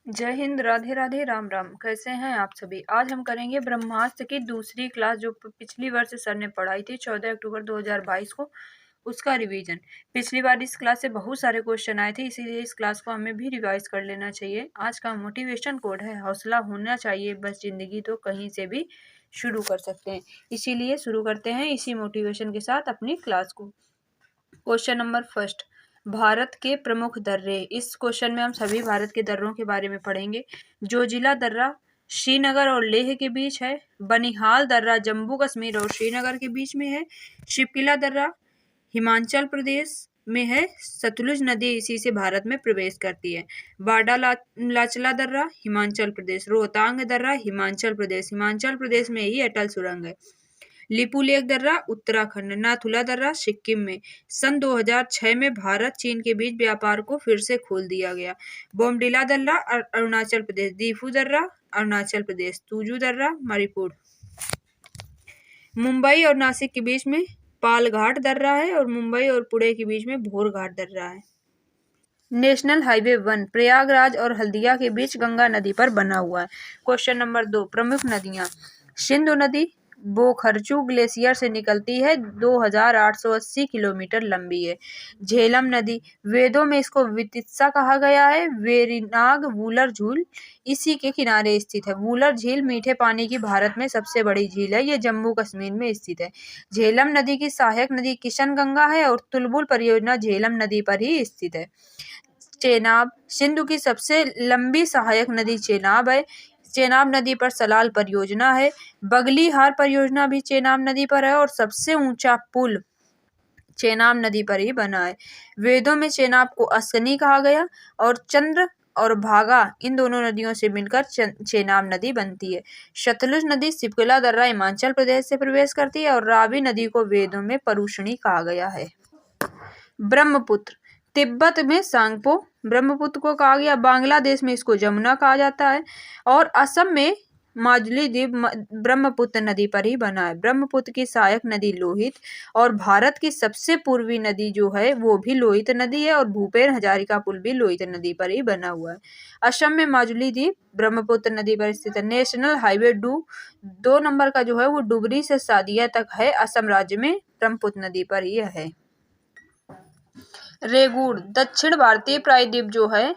जय हिंद, राधे राधे, राम राम। कैसे हैं आप सभी। आज हम करेंगे ब्रह्मास्त्र की दूसरी क्लास जो पिछली बार से सर ने पढ़ाई थी 14 अक्टूबर 2022 को, उसका रिवीजन। पिछली बार इस क्लास से बहुत सारे क्वेश्चन आए थे, इसीलिए इस क्लास को हमें भी रिवाइज कर लेना चाहिए। आज का मोटिवेशन कोड है, हौसला होना चाहिए बस जिंदगी तो कहीं से भी शुरू कर सकते हैं। इसीलिए शुरू करते हैं इसी मोटिवेशन के साथ अपनी क्लास को। क्वेश्चन नंबर फर्स्ट, भारत के प्रमुख दर्रे। इस क्वेश्चन में हम सभी भारत के दर्रों के बारे में पढ़ेंगे। जोजिला दर्रा श्रीनगर और लेह के बीच है। बनिहाल दर्रा जम्मू कश्मीर और श्रीनगर के बीच में है। शिपकिला दर्रा हिमाचल प्रदेश में है। सतलुज नदी इसी से भारत में प्रवेश करती है। लाचला दर्रा हिमाचल प्रदेश। रोहतांग दर्रा हिमाचल प्रदेश में ही अटल सुरंग है। लिपुलेख दर्रा उत्तराखंड। नाथुला दर्रा सिक्किम में। सन 2006 में भारत चीन के बीच व्यापार को फिर से खोल दिया गया। बोमडिला दर्रा अरुणाचल प्रदेश। दीफू दर्रा अरुणाचल प्रदेश। तुजू दर्रा मणिपुर। मुंबई और नासिक के बीच में पालघाट दर्रा है और मुंबई और पुणे के बीच में भोरघाट दर्रा है। नेशनल हाईवे 1 प्रयागराज और हल्दिया के बीच गंगा नदी पर बना हुआ है। क्वेश्चन नंबर 2, प्रमुख नदियां। सिंधु नदी बोखरचू ग्लेशियर से निकलती है, 2880 किलोमीटर लंबी है। झेलम नदी, वेदों में इसको वितित्सा कहा गया है। वेरिनाग वूलर झील इसी के किनारे स्थित है। वूलर झील मीठे पानी की भारत में सबसे बड़ी झील है, ये जम्मू कश्मीर में स्थित है। झेलम नदी की सहायक नदी किशन गंगा है और तुलबुल परियोजना झेलम नदी पर ही स्थित है। चेनाब, सिंधु की सबसे लंबी सहायक नदी चेनाब है। चेनाब नदी पर सलाल परियोजना है। बगलीहार परियोजना भी चेनाब नदी पर है और सबसे ऊंचा पुल चेनाब नदी पर ही बना है। वेदों में चेनाब को अस्कनी कहा गया और चंद्र और भागा इन दोनों नदियों से मिलकर चेनाब नदी बनती है। सतलुज नदी शिपकिला दर्रा हिमाचल प्रदेश से प्रवेश करती है और रावी नदी को वेदों में परुषणी कहा गया है। ब्रह्मपुत्र, तिब्बत में सांगपो ब्रह्मपुत्र को कहा गया। बांग्लादेश में इसको जमुना कहा जाता है और असम में माजुली द्वीप ब्रह्मपुत्र नदी पर ही बना है। ब्रह्मपुत्र की सहायक नदी लोहित और भारत की सबसे पूर्वी नदी जो है वो भी लोहित नदी है और भूपेन हजारिका पुल भी लोहित नदी पर ही बना हुआ है। असम में माजुली द्वीप ब्रह्मपुत्र नदी पर स्थित है। नेशनल हाईवे 2 नंबर का जो है वो डुबरी से सादिया तक है, असम राज्य में ब्रह्मपुत्र नदी पर ही है। रेगुड़, दक्षिण भारतीय प्रायद्वीप जो है,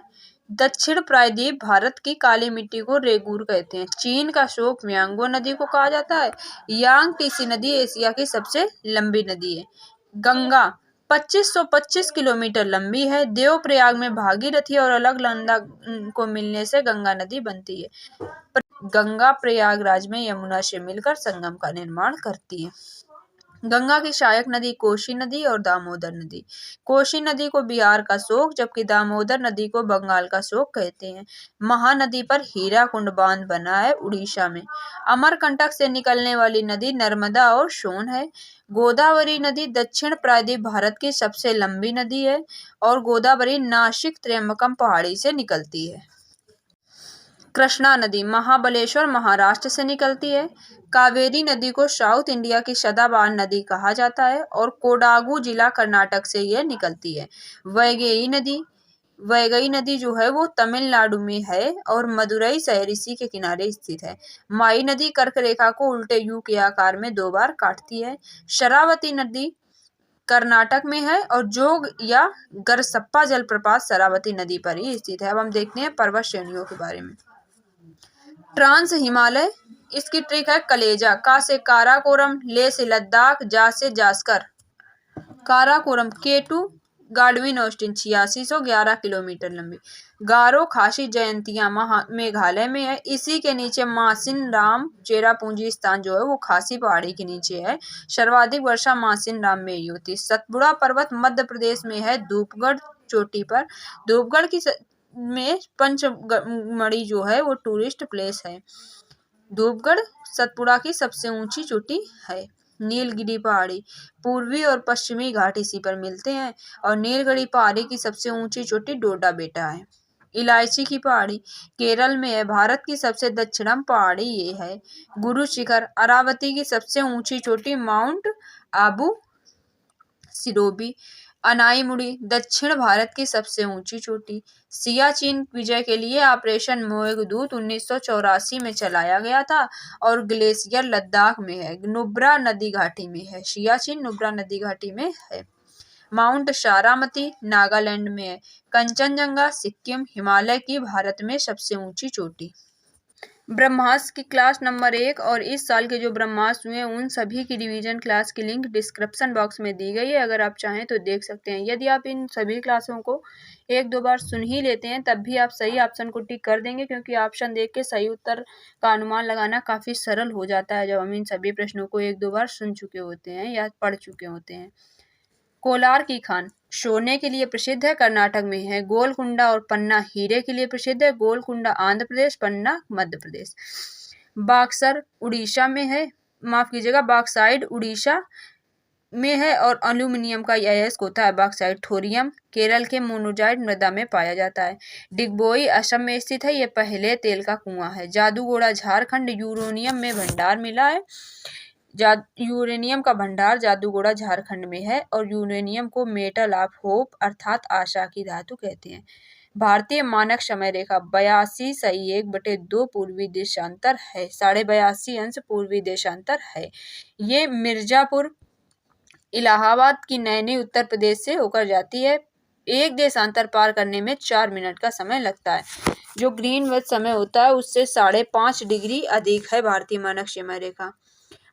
दक्षिण प्रायद्वीप भारत की काली मिट्टी को रेगुड़ कहते हैं। चीन का शोक म्यांगो नदी को कहा जाता है। यांगटीसी नदी एशिया की सबसे लंबी नदी है। गंगा 2525 किलोमीटर लंबी है। देवप्रयाग में भागीरथी और अलकनंदा को मिलने से गंगा नदी बनती है। गंगा प्रयागराज में यमुना से मिलकर संगम का निर्माण करती है। गंगा की सहायक नदी कोसी नदी और दामोदर नदी। कोसी नदी को बिहार का शोक जबकि दामोदर नदी को बंगाल का शोक कहते हैं। महानदी पर हीराकुंड बांध बना है उड़ीसा में। अमरकंटक से निकलने वाली नदी नर्मदा और सोन है। गोदावरी नदी दक्षिण प्रायद्वीप भारत की सबसे लंबी नदी है और गोदावरी नासिक त्र्यंबकम पहाड़ी से निकलती है। कृष्णा नदी महाबलेश्वर महाराष्ट्र से निकलती है। कावेरी नदी को साउथ इंडिया की सदाबहार नदी कहा जाता है और कोडागू जिला कर्नाटक से यह निकलती है। वैगई नदी जो है वो तमिलनाडु में है और मदुरई शहर इसी के किनारे स्थित है। माई नदी कर्क रेखा को उल्टे यू के आकार में 2 बार काटती है। शरावती नदी कर्नाटक में है और जोग या गरसप्पा जलप्रपात शरावती नदी पर ही स्थित है। अब हम देखते हैं पर्वत श्रेणियों के बारे में। ट्रांस हिमालय, इसकी ट्रिक है कलेजा। का से काराकोरम, ले से लद्दाख, जा से Zanskar. Karakoram K2 Godwin Austin 8611 kilometre लंबी। गारो खासी जयंतिया मेघालय में है। इसी के नीचे मासिन राम चेरापूंजी स्थान जो है वो खासी पहाड़ी के नीचे है। सर्वाधिक वर्षा मासिन राम में ही होती है। सतपुड़ा पर्वत मध्य प्रदेश में है, धूपगढ़ चोटी पर। धूपगढ़ की में पंचमढ़ी जो है वो टूरिस्ट प्लेस है। धूपगढ़ सतपुड़ा की सबसे ऊंची चोटी है। नीलगिरी पहाड़ी, पूर्वी और पश्चिमी घाट इसी पर मिलते हैं और नीलगिरी पहाड़ी की सबसे ऊंची चोटी डोडा बेटा है। इलायची की पहाड़ी केरल में है। भारत की सबसे दक्षिणम पहाड़ी ये है। गुरु शिखर अरावती की सबसे ऊंची चोटी माउंट आबू सिरोबी। अनाईमुड़ी दक्षिण भारत की सबसे ऊंची चोटी। सियाचिन विजय के लिए ऑपरेशन मेघदूत 1984 में चलाया गया था और ग्लेशियर लद्दाख में है, नुब्रा नदी घाटी में है। सियाचिन नुब्रा नदी घाटी में है। माउंट सारामती नागालैंड में है। कंचनजंगा सिक्किम हिमालय की भारत में सबसे ऊंची चोटी। ब्रह्मास्त्र की क्लास नंबर 1 और इस साल के जो ब्रह्मास्त्र हुए उन सभी की रिवीजन क्लास की लिंक डिस्क्रिप्शन बॉक्स में दी गई है, अगर आप चाहें तो देख सकते हैं। यदि आप इन सभी क्लासों को 1-2 बार सुन ही लेते हैं तब भी आप सही ऑप्शन को टिक कर देंगे, क्योंकि ऑप्शन देख के सही उत्तर का अनुमान लगाना काफ़ी सरल हो जाता है जब हम इन सभी प्रश्नों को 1-2 बार सुन चुके होते हैं या पढ़ चुके होते हैं। कोलार की खान सोने के लिए प्रसिद्ध है, कर्नाटक में है। गोलकुंडा और पन्ना हीरे के लिए प्रसिद्ध है, गोलकुंडा आंध्र प्रदेश, पन्ना मध्य प्रदेश। बक्सर उड़ीसा में है, माफ कीजिएगा बॉक्साइट उड़ीसा में है और एल्यूमिनियम का अयस्क होता है बॉक्साइट। थोरियम केरल के मोनोजाइट मृदा में पाया जाता है। डिगबोई असम में स्थित है, ये पहले तेल का कुआं है। जादूगोड़ा झारखंड यूरेनियम में भंडार मिला है, यूरेनियम का भंडार जादूगोड़ा झारखंड में है और यूरेनियम को मेटल ऑफ होप अर्थात आशा की धातु कहते हैं। भारतीय मानक समय रेखा 82.1/2 पूर्वी देशांतर है, 82.5 अंश पूर्वी देशांतर है। ये मिर्जापुर इलाहाबाद की नैनी उत्तर प्रदेश से होकर जाती है। एक देशांतर पार करने में 4 मिनट का समय लगता है, जो ग्रीनविच समय होता है उससे 5.5 डिग्री अधिक है भारतीय मानक समय रेखा।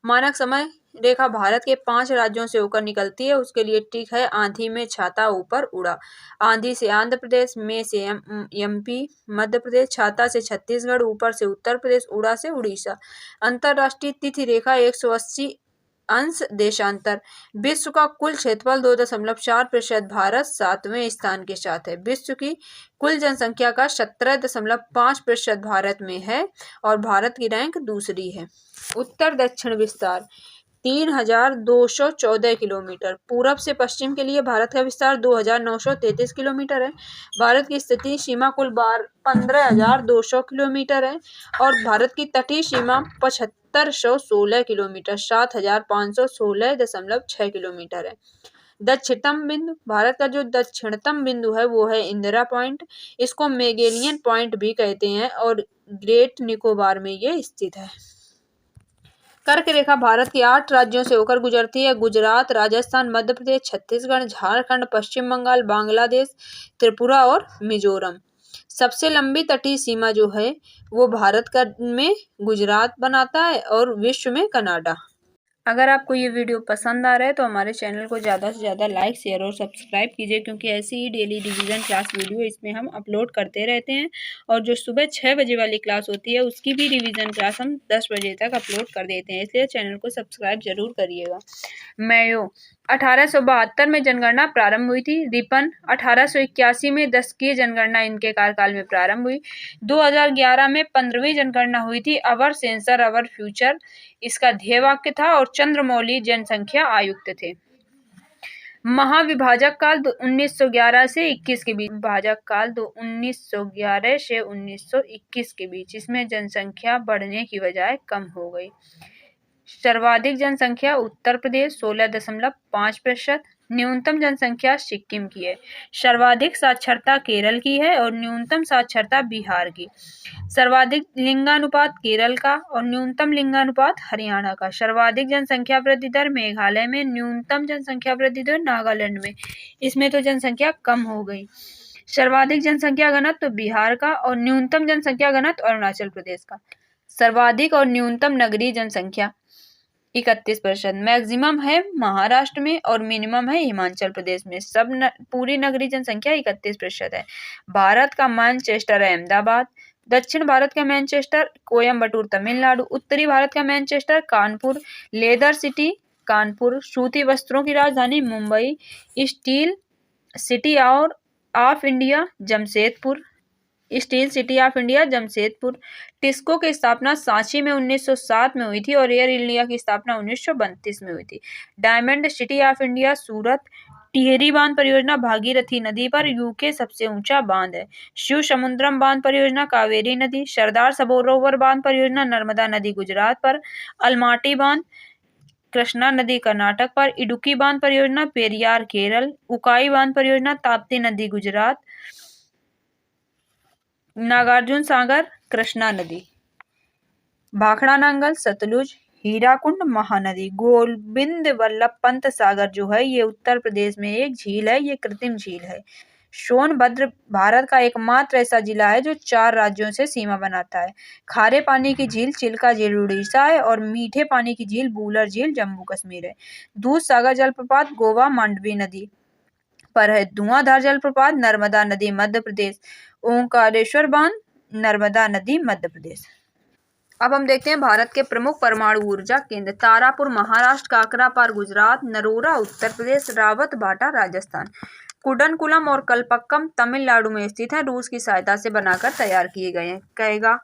मानक समय रेखा भारत के 5 राज्यों से होकर निकलती है, उसके लिए टिक है। आंधी में छाता ऊपर उड़ा, आंधी से आंध्र प्रदेश, में से एमपी मध्य प्रदेश, छाता से छत्तीसगढ़, ऊपर से उत्तर प्रदेश, उड़ा से उड़ीसा। अंतरराष्ट्रीय तिथि रेखा 180 अंश देशांतर। विश्व का कुल क्षेत्रफल 2.4%, भारत 7वें स्थान के साथ है। विश्व की कुल जनसंख्या का 17.5% भारत में है और भारत की रैंक दूसरी है। उत्तर दक्षिण विस्तार 3,214 किलोमीटर। पूरब से पश्चिम के लिए भारत का विस्तार 2,933 किलोमीटर है। भारत की स्थिति सीमा कुल 15,200 किलोमीटर है और भारत की तटीय सीमा 7,516 किलोमीटर 7,516.6 किलोमीटर है। दक्षिणतम बिंदु भारत का जो दक्षिणतम बिंदु है वो है इंदिरा पॉइंट, इसको मेगेलियन पॉइंट भी कहते हैं और ग्रेट निकोबार में ये स्थित है। कर्क रेखा भारत के 8 राज्यों से होकर गुजरती है, गुजरात, राजस्थान, मध्य प्रदेश, छत्तीसगढ़, झारखंड, पश्चिम बंगाल, बांग्लादेश, त्रिपुरा और मिजोरम। सबसे लंबी तटीय सीमा जो है वो भारत का में गुजरात बनाता है और विश्व में कनाडा। अगर आपको ये वीडियो पसंद आ रहा है तो हमारे चैनल को ज़्यादा से ज़्यादा लाइक, शेयर और सब्सक्राइब कीजिए, क्योंकि ऐसी ही डेली रिवीजन क्लास वीडियो इसमें हम अपलोड करते रहते हैं। और जो सुबह 6 बजे वाली क्लास होती है उसकी भी रिवीजन क्लास हम 10 बजे तक अपलोड कर देते हैं, इसलिए चैनल को सब्सक्राइब जरूर करिएगा। मेयो 1872 में जनगणना प्रारंभ हुई थी। रिपन 1881 में 10वीं जनगणना इनके कार्यकाल में प्रारंभ हुई। 2011 में 15वीं जनगणना हुई थी। अवर सेंसर अवर फ्यूचर इसका ध्येय वाक्य था और चंद्रमौली जनसंख्या आयुक्त थे। महाविभाजक काल 1911 से 21 के बीच, विभाजक काल 1911 से 1921 के बीच, इसमें जनसंख्या बढ़ने की बजाय कम हो गई। सर्वाधिक जनसंख्या उत्तर प्रदेश 16.5%, न्यूनतम जनसंख्या सिक्किम की है। सर्वाधिक साक्षरता केरल की है और न्यूनतम साक्षरता बिहार की। सर्वाधिक लिंगानुपात केरल का और न्यूनतम लिंगानुपात हरियाणा का। सर्वाधिक जनसंख्या वृद्धि दर मेघालय में, न्यूनतम जनसंख्या वृद्धि दर नागालैंड में, इसमें तो जनसंख्या कम हो गई। सर्वाधिक जनसंख्या घनत्व बिहार का और न्यूनतम जनसंख्या घनत्व अरुणाचल प्रदेश का। सर्वाधिक और न्यूनतम नगरीय जनसंख्या 31%, मैक्सिमम है महाराष्ट्र में और मिनिमम है हिमाचल प्रदेश में। पूरी नगरीय जनसंख्या 31% है। भारत का मैनचेस्टर अहमदाबाद, दक्षिण भारत का मैनचेस्टर कोयम्बटूर तमिलनाडु, उत्तरी भारत का Manchester Kanpur, leather city Kanpur, सूती वस्त्रों की राजधानी Mumbai, steel city of India Jamshedpur, steel city of India Jamshedpur. TISCO की स्थापना सांची में 1907 में हुई थी और एयर इंडिया की स्थापना 1932 में हुई थी। डायमंड सिटी ऑफ इंडिया सूरत। टिहरी बांध परियोजना भागीरथी नदी पर यूके सबसे ऊंचा बांध है। शिव समुद्रम बांध परियोजना कावेरी नदी। सरदार सरोवर बांध परियोजना नर्मदा नदी गुजरात पर। अलमाटी बांध कृष्णा नदी कर्नाटक पर, इडुक्की बांध परियोजना पेरियार केरल, उकाई बांध परियोजना ताप्ती नदी गुजरात, नागार्जुन सागर कृष्णा नदी, भाखड़ा नांगल सतलुज, हीराकुंड महानदी, गोविंद वल्लभ पंत सागर जो है ये उत्तर प्रदेश में एक झील है, ये कृत्रिम झील है। सोनभद्र भारत का एकमात्र ऐसा जिला है जो 4 राज्यों से सीमा बनाता है। खारे पानी की झील चिल्का झील उड़ीसा है और मीठे पानी की झील बूलर झील जम्मू कश्मीर है। दूध सागर जलप्रपात गोवा मांडवी नदी पर है। धुआंधार जलप्रपात नर्मदा नदी मध्य प्रदेश, ओंकारेश्वर बांध नर्मदा नदी मध्य प्रदेश। अब हम देखते हैं भारत के प्रमुख परमाणु ऊर्जा केंद्र। तारापुर महाराष्ट्र, काकरापार गुजरात, नरोरा उत्तर प्रदेश, रावत भाटा राजस्थान, कुडनकुलम और कलपक्कम तमिलनाडु में स्थित है। रूस की सहायता से बनाकर तैयार किए गए हैं। कैगा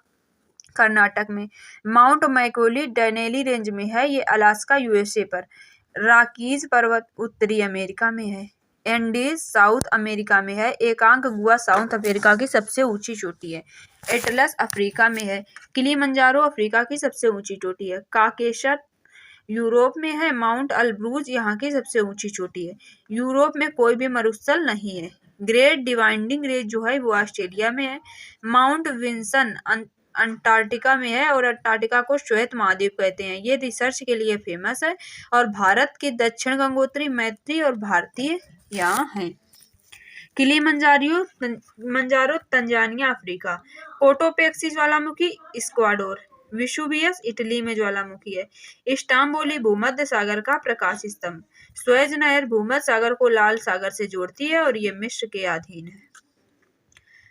कर्नाटक में, माउंट मैकॉली डेनेली रेंज में है, ये अलास्का यूएसए पर, रॉकीज पर्वत उत्तरी अमेरिका में है, एंडीज साउथ अमेरिका में है, एकांक गुआ साउथ अफ्रीका की सबसे ऊंची चोटी है, एटलस अफ्रीका में है, किलिमंजारो अफ्रीका की सबसे ऊंची चोटी है, काकेशस यूरोप में है, माउंट अल्ब्रूज यहाँ की सबसे ऊंची चोटी है। यूरोप में कोई भी मरुस्थल नहीं है। ग्रेट डिवाइडिंग रेंज जो है वो ऑस्ट्रेलिया में है। माउंट विंसन अंटार्कटिका में है और अंटार्कटिका को श्वेत महाद्वीप कहते हैं। ये रिसर्च के लिए फेमस है और भारत के दक्षिण गंगोत्री, मैत्री और भारतीय यहाँ हैं। किलिमंजारो तंजानिया अफ्रीका, कोटोपेक्सी ज्वालामुखी इक्वाडोर, विसुवियस इटली में ज्वालामुखी है, इस्तांबुली भूमध्य सागर का प्रकाश स्तंभ, सुएज नहर भूमध्य सागर को लाल सागर से जोड़ती है और ये मिस्र के अधीन है।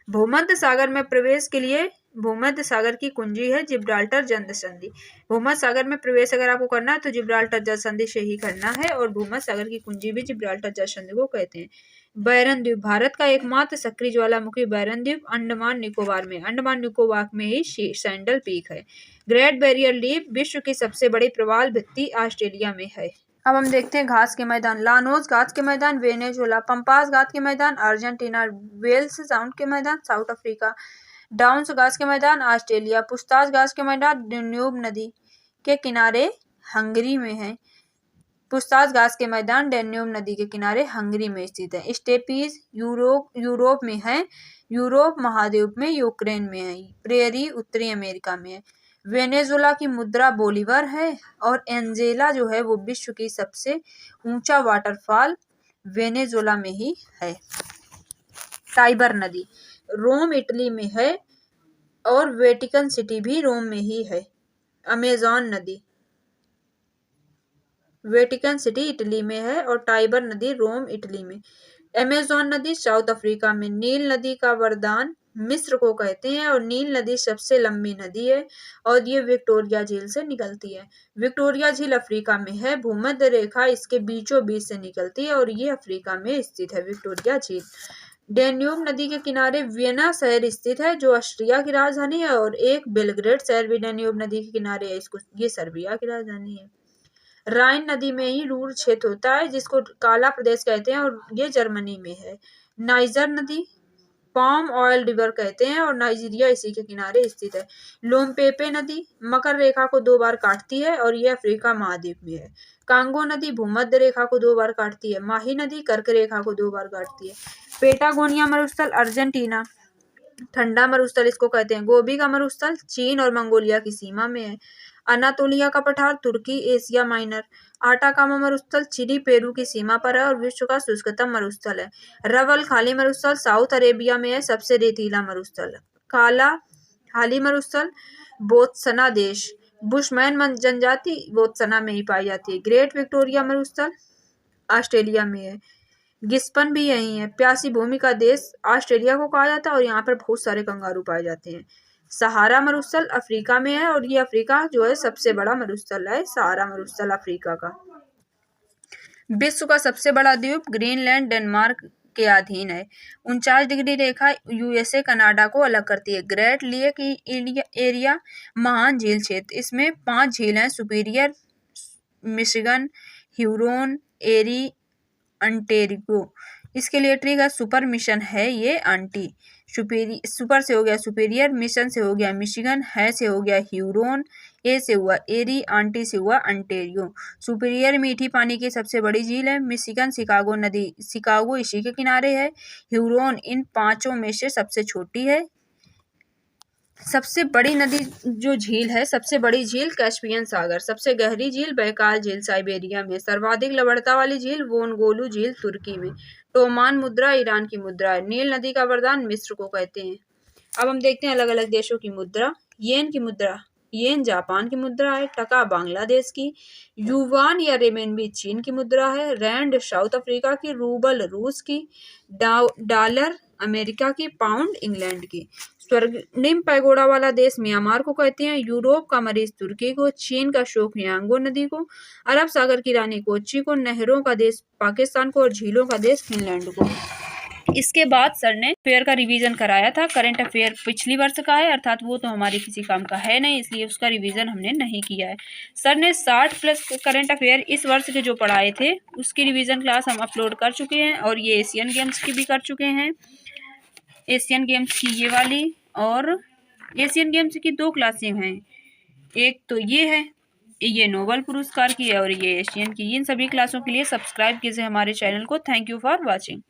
भूमध्य सागर में प्रवेश के लिए भूमध्य सागर की कुंजी है जिब्राल्टर जल संधि। भूमध्य सागर में प्रवेश अगर आपको करना है तो जिब्राल्टर जल संधि से ही करना है और भूमध्य सागर की कुंजी भी जिब्राल्टर जल संधि को कहते हैं। बैरन द्वीप भारत का एकमात्र सक्रिय ज्वालामुखी बैरन द्वीप अंडमान निकोबार में, अंडमान निकोबार में ही सैंडल पीक है। ग्रेट बैरियर रीफ विश्व की सबसे बड़ी प्रवाल भित्ति ऑस्ट्रेलिया में है। अब हम देखते हैं घास के मैदान। लानोस घास के मैदान वेनेजुएला, पंपास घास के मैदान अर्जेंटीना, वेल्स साउंड के मैदान साउथ अफ्रीका, डाउन्स घास के मैदान ऑस्ट्रेलिया, पुस्ताज घास के मैदान डेन्यूब नदी के किनारे हंगरी में है। पुस्ताज घास के मैदान डेन्यूब नदी के किनारे हंगरी में स्थित है। स्टेपीज यूरोप में है, यूरोप महाद्वीप में यूक्रेन में है। प्रेरी उत्तरी अमेरिका में है। वेनेजुएला की मुद्रा बोलीवर है और एंजेला जो है वो विश्व की सबसे ऊंचा वाटरफॉल वेनेजुएला में ही है। टाइबर नदी रोम इटली में है और वेटिकन सिटी भी रोम में ही है। अमेजन नदी वेटिकन सिटी इटली में है और टाइबर नदी रोम इटली में। अमेजन नदी साउथ अफ्रीका में। नील नदी का वरदान मिस्र को कहते हैं और नील नदी सबसे लंबी नदी है और ये विक्टोरिया झील से निकलती है। विक्टोरिया झील अफ्रीका में है, भूमध्य रेखा इसके बीचों बीच से निकलती है और ये अफ्रीका में स्थित है विक्टोरिया झील। डेन्यूब नदी के किनारे वियना शहर स्थित है जो ऑस्ट्रिया की राजधानी है और एक बेलग्रेड शहर भी डेन्यूब नदी के किनारे है, इसको ये सर्बिया की राजधानी है। राइन नदी में ही रूर क्षेत्र होता है जिसको काला प्रदेश कहते हैं और ये जर्मनी में है। नाइजर नदी पाम ऑयल रिवर कहते हैं और नाइजीरिया इसी के किनारे स्थित है। लोमपेपे नदी मकर रेखा को 2 बार काटती है और यह अफ्रीका महाद्वीप में है। कांगो नदी भूमध्य रेखा को 2 बार काटती है। माही नदी कर्क रेखा को 2 बार काटती है। पेटागोनिया मरुस्थल अर्जेंटीना ठंडा मरुस्थल इसको कहते हैं। गोबी का मरुस्थल चीन और मंगोलिया की सीमा में है। अनातोलिया का पठार तुर्की एशिया माइनर। आटाकामा मरुस्थल चिली पेरू की सीमा पर है और विश्व का शुष्कतम मरुस्थल है। रवल खाली मरुस्थल साउथ अरेबिया में है, सबसे रेतीला मरुस्थल। काला खाली मरुस्थल बोत्सना देश। बुशमैन जनजाति बोत्सना में ही पाई जाती है। ग्रेट विक्टोरिया मरुस्थल ऑस्ट्रेलिया में है। गिस्पन भी यही है। प्यासी भूमि का देश ऑस्ट्रेलिया को कहा जाता है और यहाँ पर बहुत सारे कंगारू पाए जाते हैं। सहारा मरुस्थल अफ्रीका में है और ये अफ्रीका जो है सबसे बड़ा मरुस्थल है, सहारा मरुस्थल अफ्रीका का। विश्व का सबसे बड़ा द्वीप ग्रीनलैंड डेनमार्क के अधीन है। 49 डिग्री रेखा यूएसए कनाडा को अलग करती है। ग्रेट लेक एरिया महान झील क्षेत्र, इसमें 5 झील हैं, सुपीरियर, मिशिगन, ह्यूरोन, एरी, अंटेरिको। इसके लिए ट्री का सुपर मिशन है ये आंटी। सुपर से हो गया सुपेरियर, मिशन से हो गया मिशिगन, है से हो गया ह्यूरोन, ए से हुआ एरी, आंटी से हुआ अंटेरियो। सुपेरियर मीठी पानी की सबसे बड़ी झील है। मिशिगन शिकागो नदी, शिकागो इसी के किनारे है। ह्यूरोन इन पांचों में से सबसे छोटी है। सबसे बड़ी नदी जो झील है, सबसे बड़ी झील कैस्पियन सागर। सबसे गहरी झील बैकाल झील साइबेरिया में। सर्वाधिक लवणता वाली झील वोनगोलू झील तुर्की में। टोमान मुद्रा ईरान की मुद्रा है। नील नदी का वरदान मिस्र को कहते हैं। अब हम देखते हैं अलग अलग देशों की मुद्रा। येन की मुद्रा, येन जापान की मुद्रा है। टका बांग्लादेश की। युवान या रेमेनबी चीन की मुद्रा है। रैंड साउथ अफ्रीका की। रूबल रूस की। डॉलर अमेरिका की। पाउंड इंग्लैंड की। स्वर्णिम पैगोडा वाला देश म्यांमार को कहते हैं। यूरोप का मरीज तुर्की को। चीन का शोक यांगो नदी को। अरब सागर की रानी कोच्चि को। नहरों का देश पाकिस्तान को और झीलों का देश फिनलैंड को। इसके बाद सर ने अफेयर का रिवीजन कराया था। करंट अफेयर पिछली वर्ष का है, अर्थात वो तो हमारे किसी काम का है नहीं, इसलिए उसका रिवीजन हमने नहीं किया है। सर ने 60 प्लस करंट अफेयर इस वर्ष के जो पढ़ाए थे उसकी रिवीजन क्लास हम अपलोड कर चुके हैं, और ये एशियन गेम्स की भी कर चुके हैं। एशियन गेम्स की ये वाली और एशियन गेम्स की 2 क्लासें हैं। एक तो ये है, ये नोबेल पुरस्कार की है, और ये एशियन की। इन सभी क्लासों के लिए सब्सक्राइब कीजिए हमारे चैनल को। Thank you for watching.